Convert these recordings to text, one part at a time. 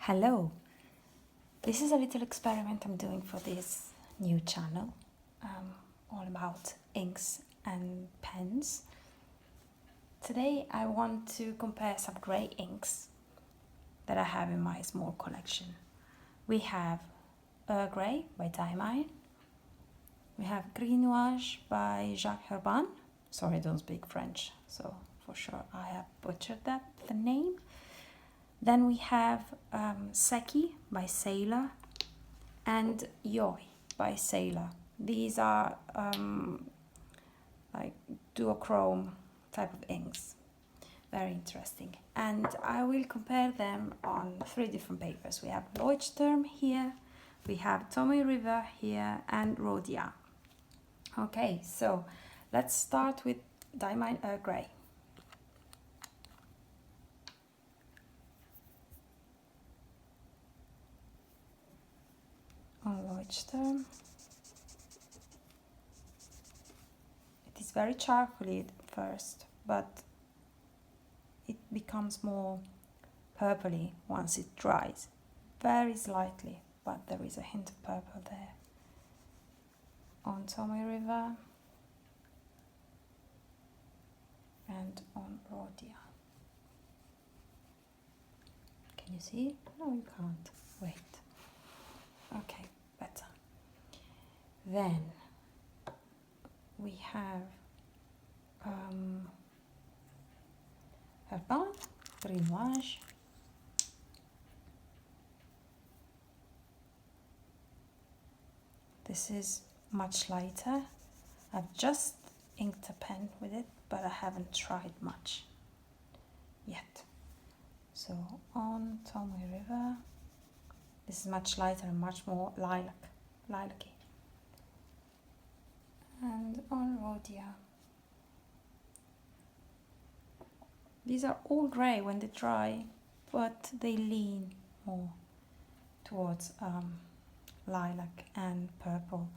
Hello, this is a little experiment I'm doing for this new channel, all about inks and pens. Today I want to compare some grey inks that I have in my small collection. We have Earl Grey by Diamine, we have Gris Nuage by Jacques Herbin. Sorry, I don't speak French, so for sure I have butchered the name. Then we have Seki by Sailor and Yoi by Sailor. These are like duochrome type of inks. Very interesting. And I will compare them on 3 different papers. We have Leuchtturm here, we have Tommy River here, and Rhodia. Okay, so let's start with Diamine Earl Grey. On Leuchtturm. It is very charcoaly at first, but it becomes more purpley once it dries. Very slightly, but there is a hint of purple there. On Tommy River and on Rhodia. Can you see? No, you can't. Wait. Okay, better. Then we have Herbin Gris Nuage. This is much lighter. I've just inked a pen with it, but I haven't tried much yet. So on Tommy River, this is much lighter and much more lilac-y. And on Rhodia, these are all grey when they dry, but they lean more towards lilac and purple.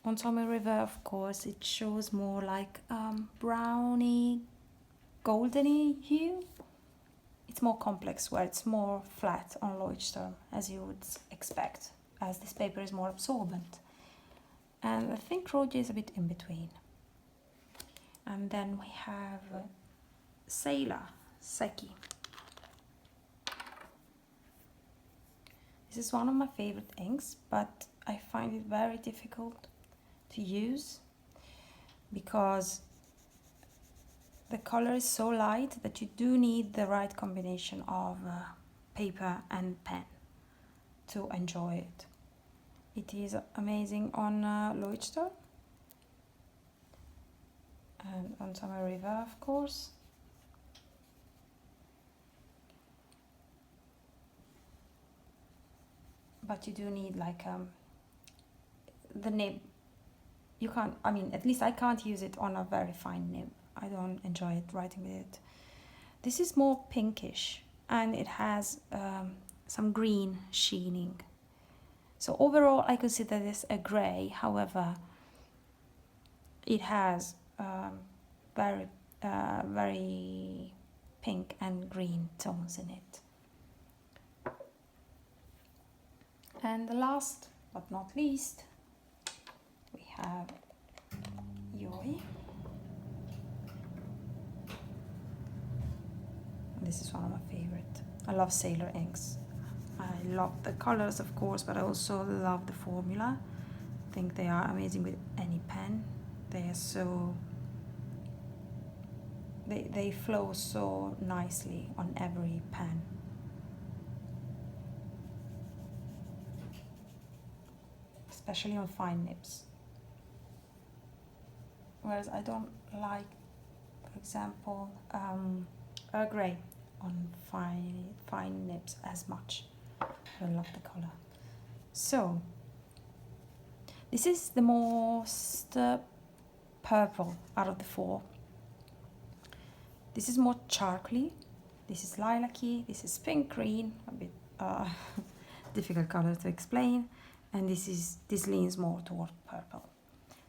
On Tommy River, of course, it shows more like browny, goldeny hue. It's more complex, where it's more flat on Leuchtturm, as you would expect, as this paper is more absorbent. And I think Rhodia is a bit in between. And then we have Sailor, Seki. This is one of my favorite inks, but I find it very difficult to use because the color is so light that you do need the right combination of paper and pen to enjoy it. It is amazing on Leuchtturm and on Tommy River, of course. But you do need like the nib. You can't, I mean, at least I can't use it on a very fine nib. I don't enjoy it writing with it. This is more pinkish and it has some green sheening. So overall I consider this a grey, however it has very pink and green tones in it. And the last but not least, we have Yoi. This is one of my favorite. I love Sailor inks. I love the colors, of course, but I also love the formula. I think they are amazing with any pen. They are so... They flow so nicely on every pen. Especially on fine nibs. Whereas I don't like, for example, Earl Grey on fine nibs as much. I love the color. So this is the most purple out of the 4. This is more charcoaly. This is lilac-y. This is pink green, a bit difficult color to explain. And this leans more toward purple.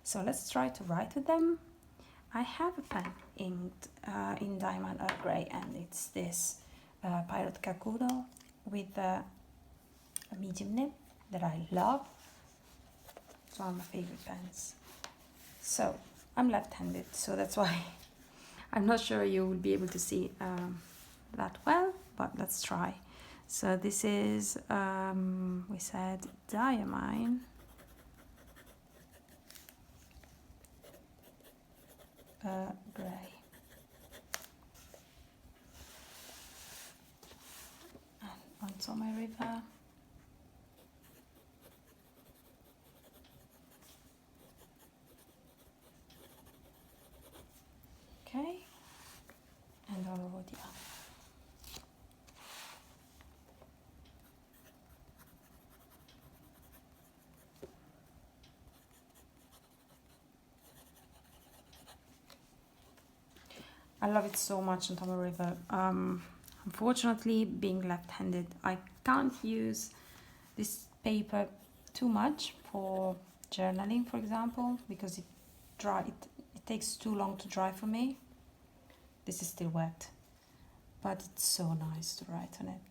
So let's try to write with them. I have a pen inked in Diamine Earl Grey, and it's this Pirate Kakudo with a medium nib that I love. It's one of my favorite pens. So I'm left-handed, so that's why I'm not sure you will be able to see that well, but let's try. So this is, we said Diamine Gray. And onto my river. Okay, and all over the other. I love it so much on Tomo River. Unfortunately, being left-handed, I can't use this paper too much for journaling, for example, because it takes too long to dry for me. This is still wet, but it's so nice to write on it.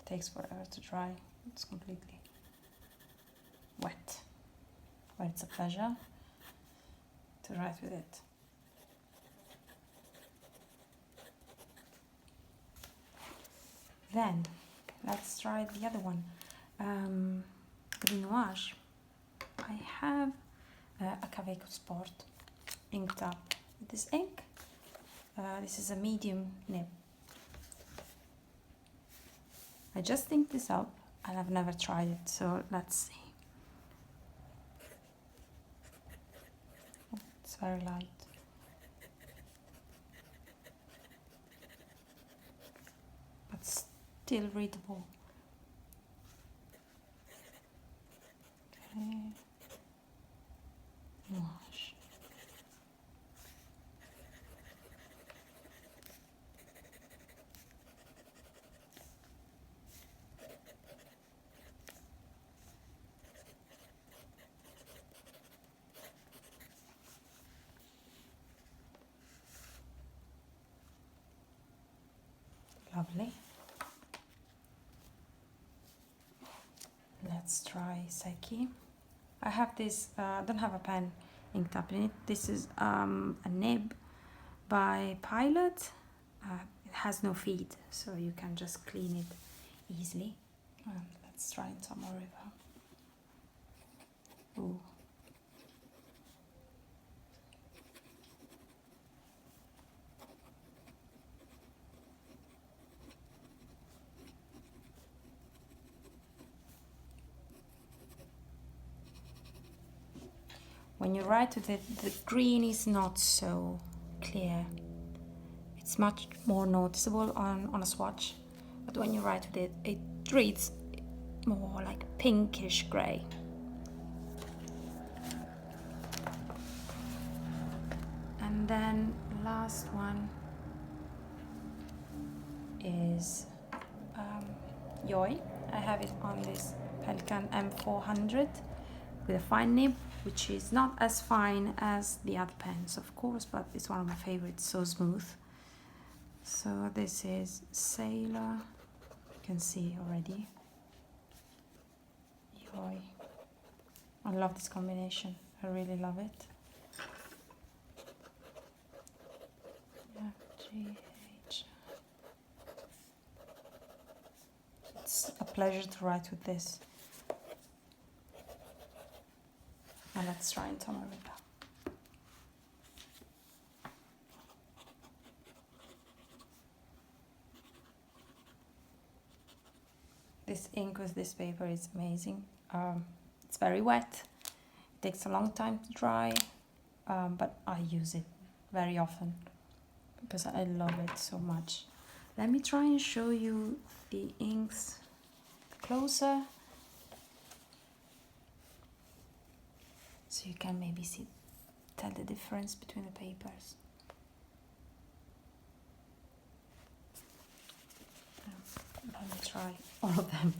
It takes forever to dry. It's completely wet, but it's a pleasure to write with it. Then let's try the other one, Gris Nuage. I have a Caveco Sport inked up with this ink. This is a medium nib. I just inked this up and I've never tried it, so let's see. It's very light. But still readable. Okay. Nuage. Lovely. Let's try Seki. I have this, don't have a pen inked up in it. This is a nib by Pilot. It has no feed, so you can just clean it easily. Let's try Tomo River. Ooh. When you write with it, the green is not so clear. It's much more noticeable on a swatch, but when you write with it, it reads more like pinkish grey. And then last one is Joy. I have it on this Pelikan M400 with a fine nib, which is not as fine as the other pens, of course, but it's one of my favorites, so smooth. So this is Sailor, you can see already. Joy. I love this combination, I really love it. FGH. It's a pleasure to write with this. Now let's try Tomo River. This ink with this paper is amazing. It's very wet. It takes a long time to dry, but I use it very often because I love it so much. Let me try and show you the inks closer, so you can maybe tell the difference between the papers. Let me try all of them.